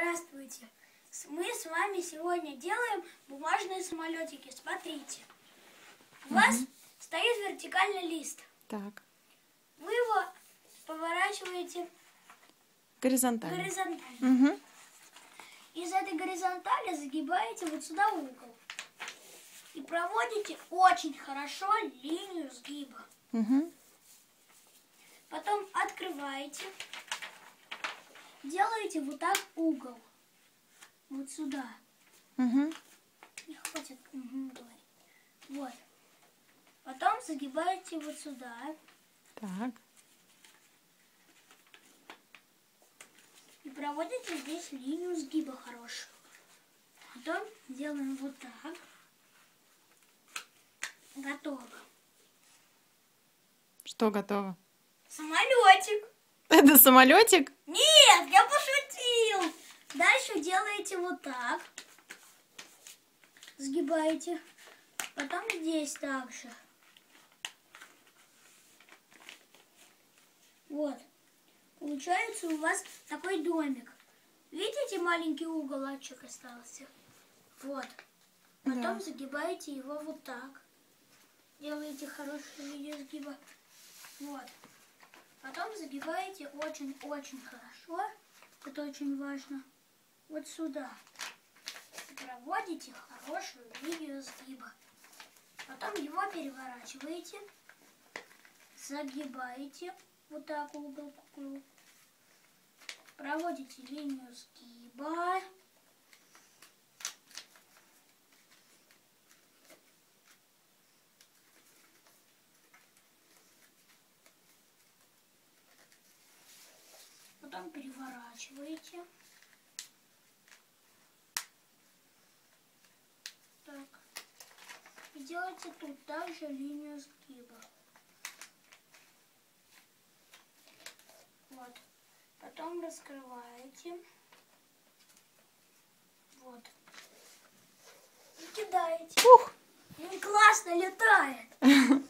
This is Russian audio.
Здравствуйте! Мы с вами сегодня делаем бумажные самолетики. Смотрите. У вас стоит вертикальный лист. Так. Вы его поворачиваете Горизонтально. горизонтально. Из этой горизонтали загибаете вот сюда угол. И проводите очень хорошо линию сгиба. Потом открываете. Делаете вот так угол. Вот сюда. Не хватит говорить. Вот. Потом загибаете вот сюда. Так. И проводите здесь линию сгиба хорошую. Потом делаем вот так. Готово. Что готово? Самолетик. Это самолетик? Нет, я пошутил. Дальше делаете вот так. Сгибаете. Потом здесь также. Вот. Получается у вас такой домик. Видите, маленький уголочек остался? Вот. Потом загибаете его вот так. Делаете хорошую линию сгиба. Вот. Потом загибаете очень-очень хорошо. Это очень важно. Вот сюда. И проводите хорошую линию сгиба. Потом его переворачиваете. Загибаете. Вот так угол к углу. Проводите линию сгиба. Потом переворачиваете. Так. И делаете тут также линию сгиба. Вот. Потом раскрываете. Вот. И кидаете. Ух! И он классно летает.